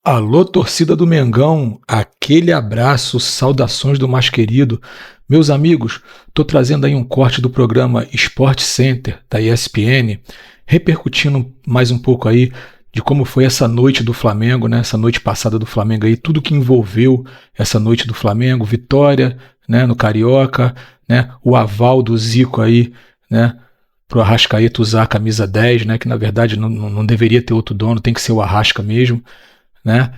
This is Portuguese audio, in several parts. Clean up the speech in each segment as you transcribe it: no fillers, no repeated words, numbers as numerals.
Alô, torcida do Mengão, aquele abraço, saudações do mais querido. Meus amigos, estou trazendo aí um corte do programa Sport Center da ESPN, repercutindo mais um pouco aí de como foi essa noite do Flamengo, né? Essa noite passada do Flamengo aí, tudo que envolveu essa noite do Flamengo, vitória, né, no Carioca, né, o aval do Zico aí, né, pro Arrascaeta usar a camisa 10, né, que na verdade não deveria ter outro dono, tem que ser o Arrasca mesmo, né?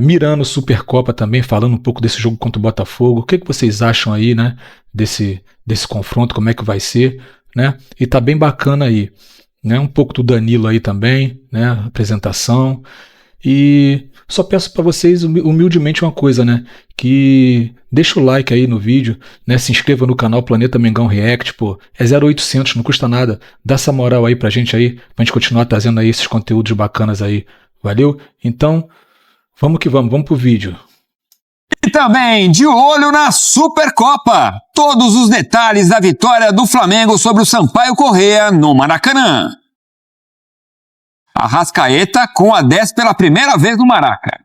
Mirando Supercopa também, falando um pouco desse jogo contra o Botafogo. O que vocês acham aí, né, desse confronto, como é que vai ser, né? E tá bem bacana aí, né? Um pouco do Danilo aí também, né? Apresentação. E só peço para vocês humildemente uma coisa, né? Que deixa o like aí no vídeo, né? Se inscreva no canal Planeta Mengão React, pô. É 0800, não custa nada. Dá essa moral aí pra gente continuar trazendo aí esses conteúdos bacanas aí. Valeu? Então, vamos que vamos pro vídeo. E também de olho na Supercopa. Todos os detalhes da vitória do Flamengo sobre o Sampaio Corrêa no Maracanã. Arrascaeta com a 10 pela primeira vez no Maraca.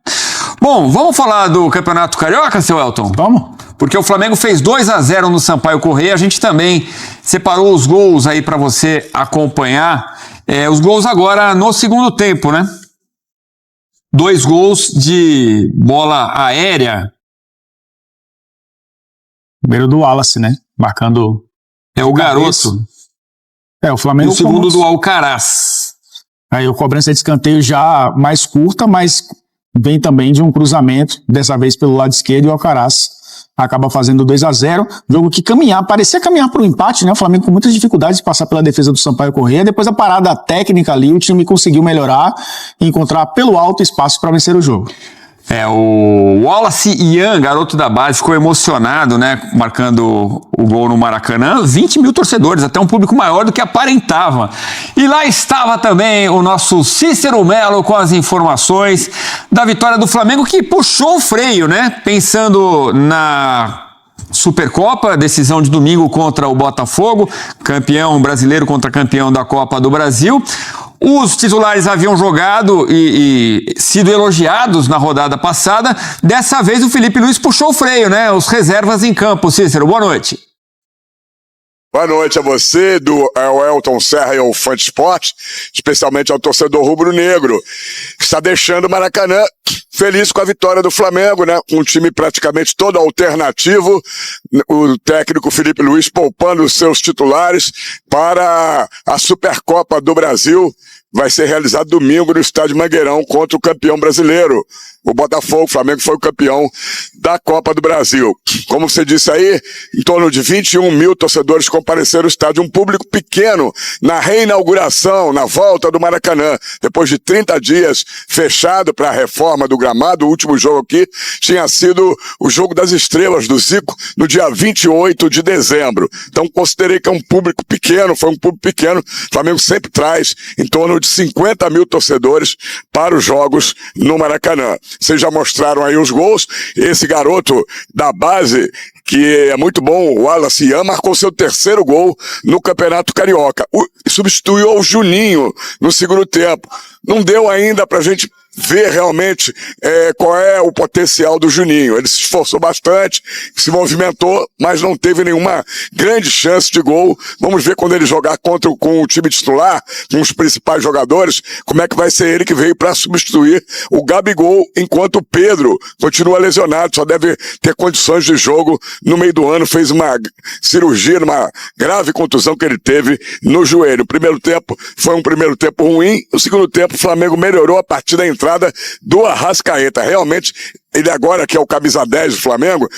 Bom, vamos falar do Campeonato Carioca, seu Elton? Vamos? Porque o Flamengo fez 2-0 no Sampaio Corrêa. A gente também separou os gols aí para você acompanhar. Os gols agora no segundo tempo, né? 2 gols de bola aérea. Primeiro do Wallace, né? Marcando. O garoto. O Flamengo. E o segundo do Alcaraz. Aí a cobrança de escanteio já mais curta, mas vem também de um cruzamento, dessa vez pelo lado esquerdo, e o Alcaraz acaba fazendo 2-0. Jogo que parecia caminhar para o empate, né? O Flamengo com muitas dificuldades de passar pela defesa do Sampaio Corrêa. Depois a parada técnica ali, o time conseguiu melhorar e encontrar pelo alto espaço para vencer o jogo. O Wallace Ian, garoto da base, ficou emocionado, né, marcando o gol no Maracanã. 20 mil torcedores, até um público maior do que aparentava. E lá estava também o nosso Cícero Melo com as informações da vitória do Flamengo, que puxou o freio, né, pensando na Supercopa, decisão de domingo contra o Botafogo, campeão brasileiro contra campeão da Copa do Brasil. Os titulares haviam jogado e sido elogiados na rodada passada. Dessa vez o Felipe Luiz puxou o freio, né? Os reservas em campo. Cícero, boa noite. Boa noite a você, ao Elton Serra e ao Fã de Esporte, especialmente ao torcedor rubro-negro, que está deixando o Maracanã feliz com a vitória do Flamengo, né? Um time praticamente todo alternativo, o técnico Felipe Luiz poupando os seus titulares para a Supercopa do Brasil. Vai ser realizado domingo no estádio Mangueirão contra o campeão brasileiro, o Botafogo. O Flamengo foi o campeão da Copa do Brasil. Como você disse aí, em torno de 21 mil torcedores compareceram ao estádio, um público pequeno na reinauguração, na volta do Maracanã. Depois de 30 dias fechado para a reforma do gramado, o último jogo aqui tinha sido o Jogo das Estrelas do Zico no dia 28 de dezembro. Então considerei que é um público pequeno, foi um público pequeno. O Flamengo sempre traz em torno de 50 mil torcedores para os jogos no Maracanã. Vocês já mostraram aí os gols. Esse garoto da base, que é muito bom, o Wallace Ian, marcou seu 3º gol no Campeonato Carioca. Substituiu o Juninho no segundo tempo. Não deu ainda pra gente ver realmente qual é o potencial do Juninho. Ele se esforçou bastante, se movimentou, mas não teve nenhuma grande chance de gol. Vamos ver quando ele jogar com o time titular, com os principais jogadores, como é que vai ser ele que veio para substituir o Gabigol, enquanto o Pedro continua lesionado, só deve ter condições de jogo no meio do ano. Fez uma cirurgia, uma grave contusão que ele teve no joelho. O primeiro tempo foi um primeiro tempo ruim, no segundo tempo o Flamengo melhorou a partir da entrada do Arrascaeta. Realmente, ele agora que é o camisa 10 do Flamengo,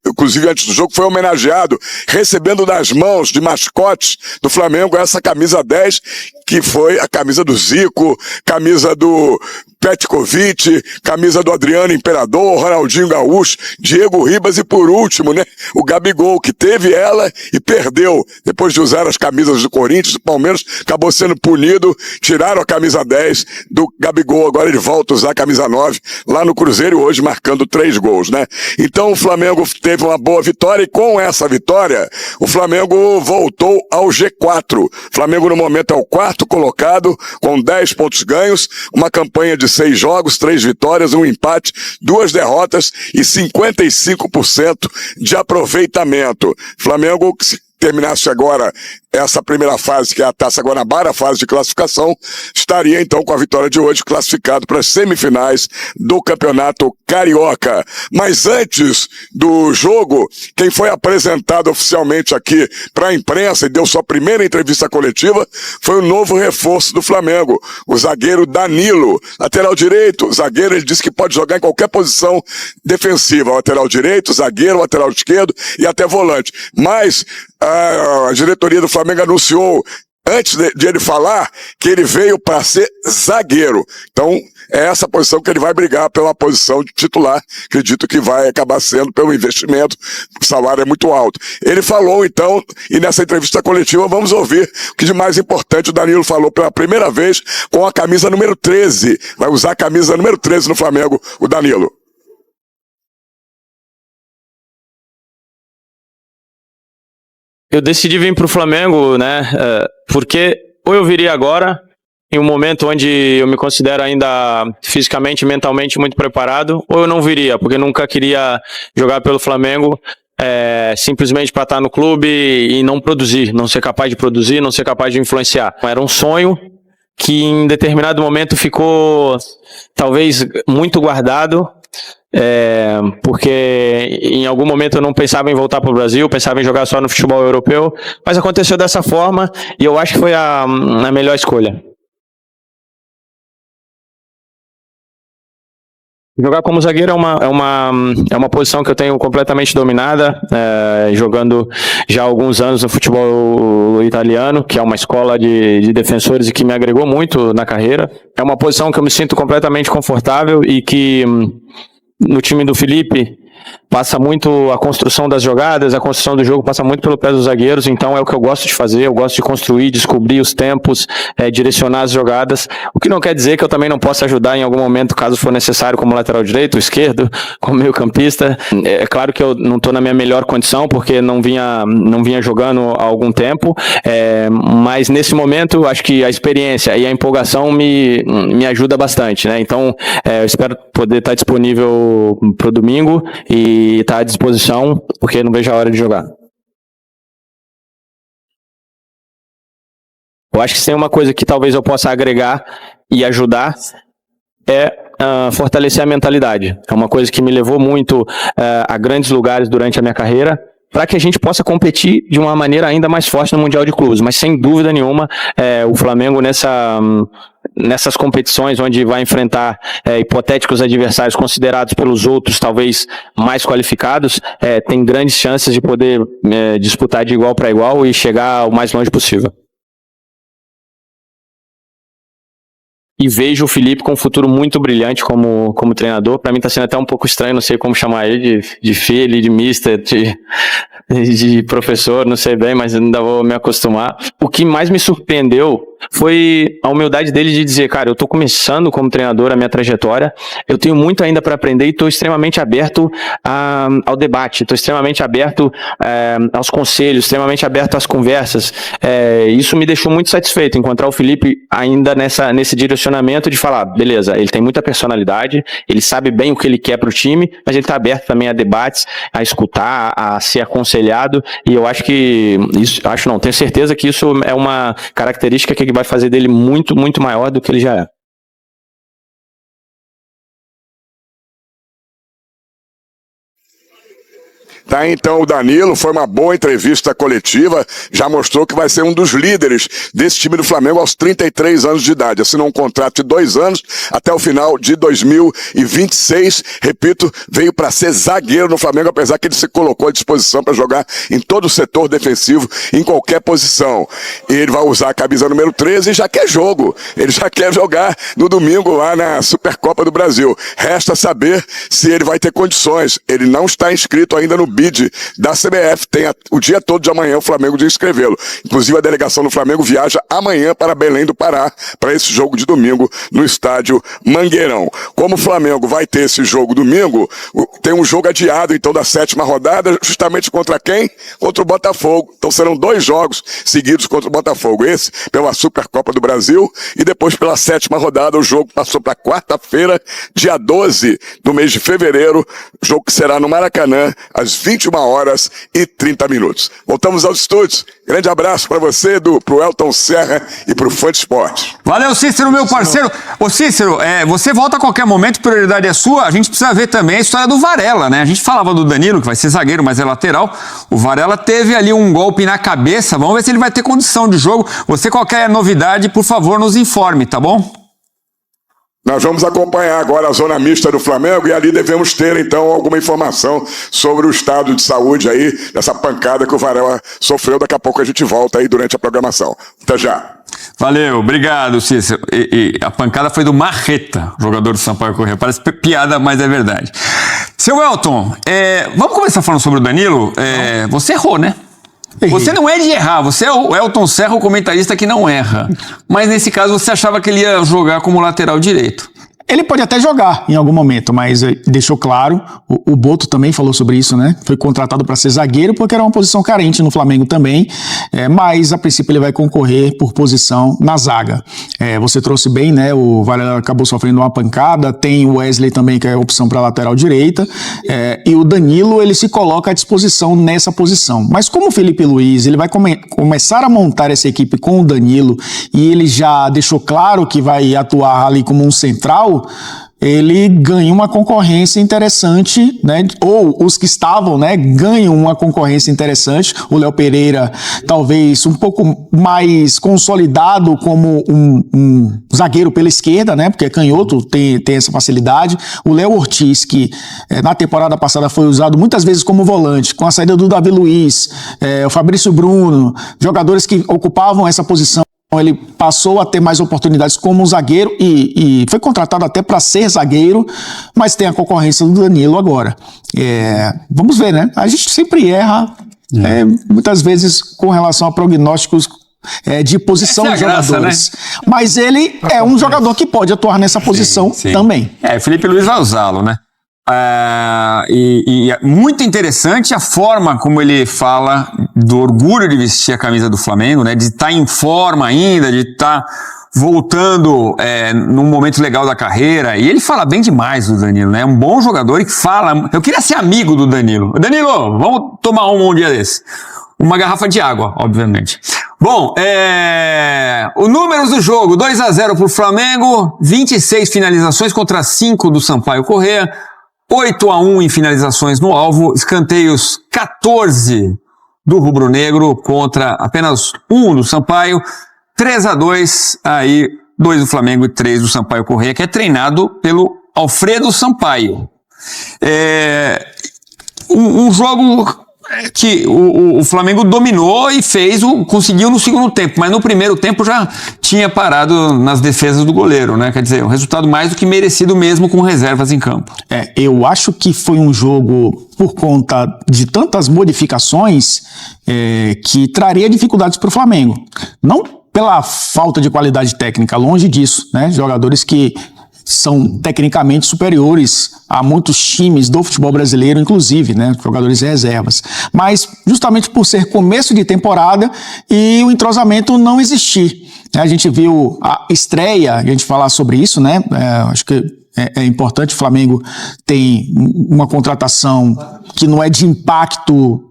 inclusive antes do jogo foi homenageado, recebendo das mãos de mascotes do Flamengo essa camisa 10, que foi a camisa do Zico, camisa do Petkovic, camisa do Adriano Imperador, Ronaldinho Gaúcho, Diego Ribas e por último, né, o Gabigol, que teve ela e perdeu. Depois de usar as camisas do Corinthians, do Palmeiras, acabou sendo punido, tiraram a camisa 10 do Gabigol, agora ele volta a usar a camisa 9 lá no Cruzeiro, hoje marcando 3 gols, né? Então o Flamengo teve uma boa vitória e com essa vitória o Flamengo voltou ao G4. O Flamengo no momento é o 4º quarto colocado, com 10 pontos ganhos, uma campanha de 6 jogos, 3 vitórias, 1 empate, 2 derrotas e 55% de aproveitamento. Flamengo, que se terminasse agora essa primeira fase, que é a Taça Guanabara, a fase de classificação, estaria então com a vitória de hoje classificado para as semifinais do Campeonato Carioca. Mas antes do jogo, quem foi apresentado oficialmente aqui para a imprensa e deu sua primeira entrevista coletiva foi o novo reforço do Flamengo, o zagueiro Danilo, lateral direito. Zagueiro, ele disse que pode jogar em qualquer posição defensiva, lateral direito, zagueiro, lateral esquerdo e até volante. Mas a diretoria do Flamengo anunciou, antes de ele falar, que ele veio para ser zagueiro. Então, é essa posição que ele vai brigar pela posição de titular. Acredito que vai acabar sendo pelo investimento, o salário é muito alto. Ele falou, então, e nessa entrevista coletiva vamos ouvir o que de mais importante o Danilo falou pela primeira vez com a camisa número 13. Vai usar a camisa número 13 no Flamengo, o Danilo. Eu decidi vir para o Flamengo, né, porque ou eu viria agora, em um momento onde eu me considero ainda fisicamente e mentalmente muito preparado, ou eu não viria, porque nunca queria jogar pelo Flamengo simplesmente para estar no clube e não produzir, não ser capaz de produzir, não ser capaz de influenciar. Era um sonho que em determinado momento ficou talvez muito guardado, porque em algum momento eu não pensava em voltar para o Brasil, pensava em jogar só no futebol europeu, mas aconteceu dessa forma e eu acho que foi a melhor escolha. Jogar como zagueiro é uma posição que eu tenho completamente dominada, jogando já há alguns anos no futebol italiano, que é uma escola de defensores e que me agregou muito na carreira. É uma posição que eu me sinto completamente confortável e que no time do Felipe passa muito a construção das jogadas, a construção do jogo passa muito pelo pé dos zagueiros, então é o que eu gosto de fazer, eu gosto de construir, descobrir os tempos, direcionar as jogadas, o que não quer dizer que eu também não possa ajudar em algum momento, caso for necessário, como lateral direito, esquerdo, como meio campista. É claro que eu não estou na minha melhor condição, porque não vinha jogando há algum tempo, mas nesse momento, acho que a experiência e a empolgação me ajuda bastante, né? Então, eu espero poder estar disponível para o domingo e estar à disposição, porque não vejo a hora de jogar. Eu acho que se tem uma coisa que talvez eu possa agregar e ajudar fortalecer a mentalidade. É uma coisa que me levou muito a grandes lugares durante a minha carreira, para que a gente possa competir de uma maneira ainda mais forte no Mundial de Clubes. Mas sem dúvida nenhuma, o Flamengo nessas competições onde vai enfrentar hipotéticos adversários considerados pelos outros talvez mais qualificados, tem grandes chances de poder disputar de igual para igual e chegar o mais longe possível. E vejo o Felipe com um futuro muito brilhante como treinador. Para mim está sendo até um pouco estranho, não sei como chamar ele, de filho, de mister, de professor, não sei bem, mas ainda vou me acostumar. O que mais me surpreendeu foi a humildade dele de dizer, cara, eu estou começando como treinador a minha trajetória, eu tenho muito ainda para aprender e estou extremamente aberto ao debate, estou extremamente aberto aos conselhos, extremamente aberto às conversas. Isso me deixou muito satisfeito, encontrar o Felipe ainda nesse direcionamento de falar, beleza, ele tem muita personalidade, ele sabe bem o que ele quer para o time, mas ele está aberto também a debates, a escutar, a ser aconselhado, e eu acho que, tenho certeza que isso é uma característica que vai fazer dele muito, muito maior do que ele já é. Tá, então o Danilo, foi uma boa entrevista coletiva, já mostrou que vai ser um dos líderes desse time do Flamengo aos 33 anos de idade. Assinou um contrato de 2 anos até o final de 2026. Repito, veio para ser zagueiro no Flamengo, apesar que ele se colocou à disposição para jogar em todo o setor defensivo, em qualquer posição. Ele vai usar a camisa número 13 e já quer jogo. Ele já quer jogar no domingo lá na Supercopa do Brasil. Resta saber se ele vai ter condições. Ele não está inscrito ainda no cabide da CBF. Tem o dia todo de amanhã o Flamengo de inscrevê-lo. Inclusive a delegação do Flamengo viaja amanhã para Belém do Pará, para esse jogo de domingo no estádio Mangueirão. Como o Flamengo vai ter esse jogo domingo, tem um jogo adiado então da 7ª rodada, justamente contra quem? Contra o Botafogo. Então serão 2 jogos seguidos contra o Botafogo. Esse pela Supercopa do Brasil e depois pela 7ª rodada o jogo passou para quarta-feira, dia 12 do mês de fevereiro, jogo que será no Maracanã às 21h30. Voltamos aos estúdios. Grande abraço para você, pro Elton Serra e pro Fã de Esporte. Valeu, Cícero, meu parceiro. Ô, Cícero, você volta a qualquer momento, prioridade é sua. A gente precisa ver também a história do Varela, né? A gente falava do Danilo, que vai ser zagueiro, mas é lateral. O Varela teve ali um golpe na cabeça. Vamos ver se ele vai ter condição de jogo. Você, qualquer novidade, por favor, nos informe, tá bom? Nós vamos acompanhar agora a zona mista do Flamengo e ali devemos ter, então, alguma informação sobre o estado de saúde aí, dessa pancada que o Varela sofreu. Daqui a pouco a gente volta aí durante a programação. Até já. Valeu, obrigado, Cícero. E a pancada foi do Marreta, jogador do Sampaio Corrêa. Parece piada, mas é verdade. Seu Elton, vamos começar falando sobre o Danilo? Você errou, né? Você não é de errar, você é o Elton Serra, o comentarista que não erra. Mas nesse caso você achava que ele ia jogar como lateral direito. Ele pode até jogar em algum momento, mas deixou claro, o Boto também falou sobre isso, né? Foi contratado para ser zagueiro porque era uma posição carente no Flamengo também, mas a princípio ele vai concorrer por posição na zaga. Você trouxe bem, né? O Varela acabou sofrendo uma pancada, tem o Wesley também que é opção para lateral direita, e o Danilo ele se coloca à disposição nessa posição. Mas como o Felipe Luiz ele vai começar a montar essa equipe com o Danilo e ele já deixou claro que vai atuar ali como um central, ele ganha uma concorrência interessante, né? Ou os que estavam, né, ganham uma concorrência interessante. O Léo Pereira, talvez um pouco mais consolidado como um zagueiro pela esquerda, né? Porque é canhoto, tem essa facilidade. O Léo Ortiz, que na temporada passada foi usado muitas vezes como volante, com a saída do Davi Luiz, o Fabrício Bruno, jogadores que ocupavam essa posição. Ele passou a ter mais oportunidades como um zagueiro e foi contratado até para ser zagueiro, mas tem a concorrência do Danilo agora. Vamos ver, né? A gente sempre erra, muitas vezes com relação a prognósticos de posição de jogadores. Né? Mas ele é um jogador que pode atuar nessa posição também. Felipe Luiz vai usá-lo, né? E é muito interessante a forma como ele fala do orgulho de vestir a camisa do Flamengo, né? De estar em forma ainda, de estar voltando num momento legal da carreira. E ele fala bem demais do Danilo, né? É um bom jogador e fala... Eu queria ser amigo do Danilo. Danilo, vamos tomar um dia desse. Uma garrafa de água, obviamente. Bom, os números do jogo: 2-0 pro Flamengo, 26 finalizações contra 5 do Sampaio Corrêa, 8-1 em finalizações no alvo, escanteios 14 do Rubro Negro contra apenas 1 do Sampaio, 3-2, aí 2 do Flamengo e 3 do Sampaio Corrêa, que é treinado pelo Alfredo Sampaio. Um jogo que o Flamengo dominou e conseguiu no segundo tempo, mas no primeiro tempo já tinha parado nas defesas do goleiro, né? Quer dizer, um resultado mais do que merecido mesmo com reservas em campo. Eu acho que foi um jogo, por conta de tantas modificações, que traria dificuldades para o Flamengo. Não pela falta de qualidade técnica, longe disso, né? Jogadores que são tecnicamente superiores a muitos times do futebol brasileiro, inclusive, né, jogadores reservas. Mas justamente por ser começo de temporada e o entrosamento não existir. A gente viu a estreia, a gente falar sobre isso, né? Acho que é importante. O Flamengo tem uma contratação que não é de impacto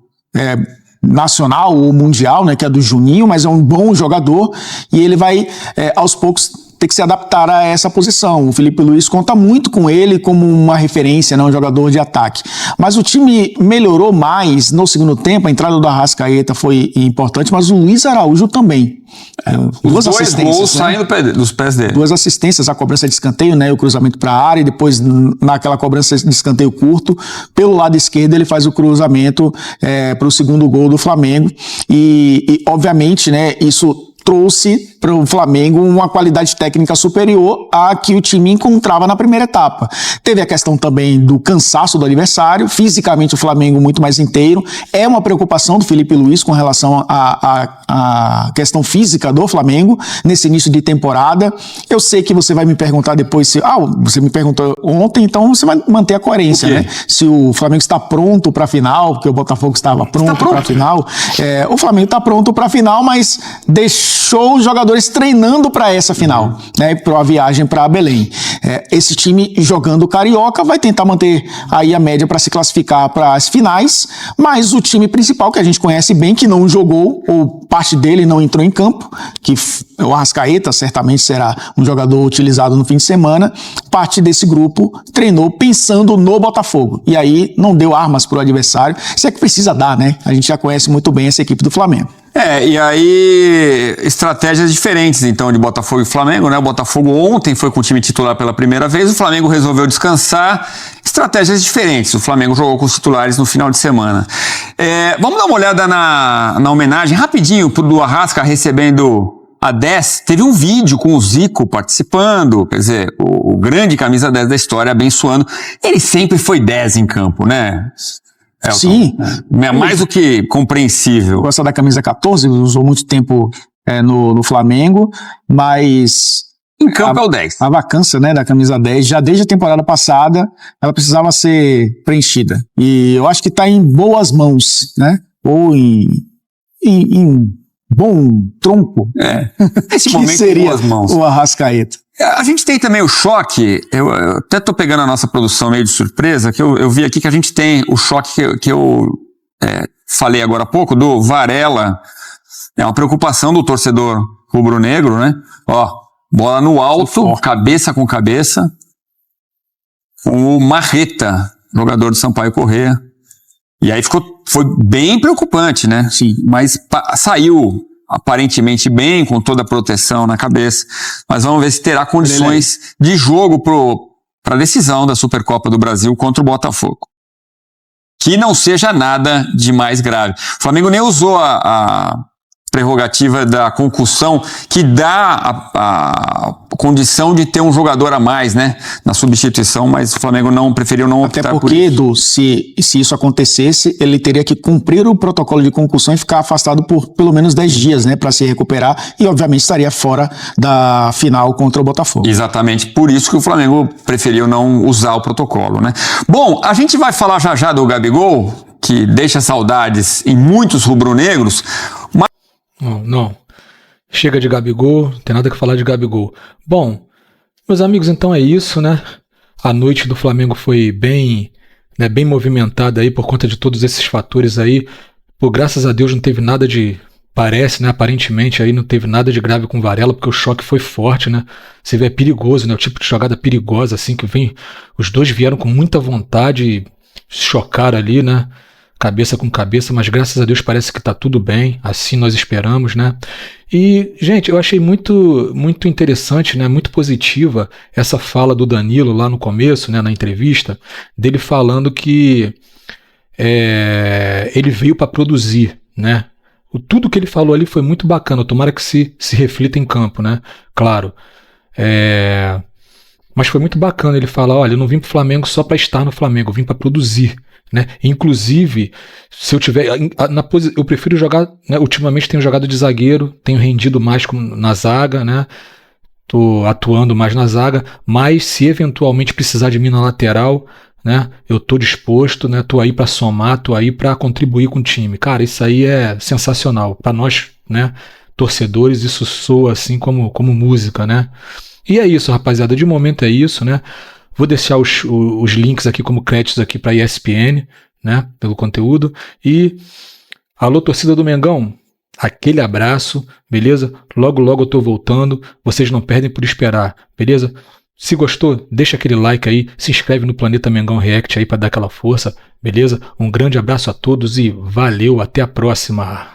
nacional ou mundial, né, que é do Juninho, mas é um bom jogador e ele vai, aos poucos, ter que se adaptar a essa posição. O Felipe Luiz conta muito com ele como uma referência, né, um jogador de ataque. Mas o time melhorou mais no segundo tempo. A entrada do Arrascaeta foi importante, mas o Luiz Araújo também. Duas assistências, gols, né? Saindo dos pés dele. 2 assistências, a cobrança de escanteio, né, o cruzamento para a área, e depois naquela cobrança de escanteio curto, pelo lado esquerdo ele faz o cruzamento para o segundo gol do Flamengo. E obviamente, né, isso trouxe para o Flamengo uma qualidade técnica superior à que o time encontrava na primeira etapa. Teve a questão também do cansaço do adversário, fisicamente o Flamengo muito mais inteiro. É uma preocupação do Felipe Luiz com relação à questão física do Flamengo nesse início de temporada. Eu sei que você vai me perguntar depois se... você me perguntou ontem, então você vai manter a coerência, né? Se o Flamengo está pronto para a final, porque o Botafogo estava pronto para a final. O Flamengo está pronto para a final, mas deixou os jogadores treinando para essa final, né, para a viagem para Belém. Esse time jogando Carioca vai tentar manter aí a média para se classificar para as finais, mas o time principal que a gente conhece bem, que não jogou, ou parte dele não entrou em campo, que o Arrascaeta certamente será um jogador utilizado no fim de semana, parte desse grupo treinou pensando no Botafogo, e aí não deu armas para o adversário, se é que precisa dar, né? A gente já conhece muito bem essa equipe do Flamengo. E aí estratégias diferentes então de Botafogo e Flamengo, né? O Botafogo ontem foi com o time titular pela primeira vez, o Flamengo resolveu descansar, estratégias diferentes, o Flamengo jogou com os titulares no final de semana. Vamos dar uma olhada na homenagem rapidinho do Arrasca recebendo a 10, teve um vídeo com o Zico participando, quer dizer, o grande camisa 10 da história abençoando, ele sempre foi 10 em campo, né? Sim. É mais do que compreensível. Gosta da camisa 14, usou muito tempo no Flamengo, mas... Em campo é o 10. A vacância, né, da camisa 10, já desde a temporada passada, ela precisava ser preenchida. E eu acho que está em boas mãos, né? Ou em bom tronco. Esse que momento seria boas mãos. O Arrascaeta. A gente tem também o choque, eu até tô pegando a nossa produção meio de surpresa, que eu vi aqui que a gente tem o choque que eu falei agora há pouco, do Varela. É uma preocupação do torcedor rubro-negro, né? Bola no alto, cabeça com cabeça. O Marreta, jogador do Sampaio Corrêa. E aí foi bem preocupante, né? Sim. Mas saiu aparentemente bem, com toda a proteção na cabeça, mas vamos ver se terá condições de jogo para a decisão da Supercopa do Brasil contra o Botafogo. Que não seja nada de mais grave. O Flamengo nem usou a prerrogativa da concussão, que dá a condição de ter um jogador a mais, né, na substituição, mas o Flamengo preferiu não optar por isso. Até porque, Edu, se isso acontecesse, ele teria que cumprir o protocolo de concussão e ficar afastado por pelo menos 10 dias, né, para se recuperar, e obviamente estaria fora da final contra o Botafogo. Exatamente, por isso que o Flamengo preferiu não usar o protocolo, né. Bom, a gente vai falar já do Gabigol, que deixa saudades em muitos rubro-negros, mas... Não. Chega de Gabigol, não tem nada que falar de Gabigol. Bom, meus amigos, então é isso, né? A noite do Flamengo foi bem movimentada aí por conta de todos esses fatores aí. Pô, graças a Deus não teve nada de... Parece, né? Aparentemente aí não teve nada de grave com Varela, porque o choque foi forte, né? Você vê, é perigoso, né? O tipo de jogada perigosa, assim, que vem... Os dois vieram com muita vontade e se chocaram ali, né? Cabeça com cabeça, mas graças a Deus parece que tá tudo bem, assim nós esperamos, né? E, gente, eu achei muito interessante, né? Muito positiva essa fala do Danilo lá no começo, né? Na entrevista, dele falando que ele veio para produzir, né? Tudo que ele falou ali foi muito bacana, tomara que se reflita em campo, né? Claro. Mas foi muito bacana ele falar, olha, eu não vim pro Flamengo só para estar no Flamengo, eu vim para produzir. Né? Inclusive, se eu tiver eu prefiro jogar, né? Ultimamente tenho jogado de zagueiro, tenho rendido mais na zaga, né? Tô atuando mais na zaga, mas se eventualmente precisar de mim na lateral, né? Eu tô disposto, né? Tô aí para somar, tô aí para contribuir com o time. Cara, isso aí é sensacional para nós, né? Torcedores, isso soa assim como música, né? E é isso, rapaziada, de momento é isso, né? Vou deixar os links aqui como créditos aqui para a ESPN, né, pelo conteúdo. E alô, torcida do Mengão, aquele abraço, beleza? Logo eu tô voltando, vocês não perdem por esperar, beleza? Se gostou, deixa aquele like aí, se inscreve no Planeta Mengão React aí para dar aquela força, beleza? Um grande abraço a todos e valeu, até a próxima!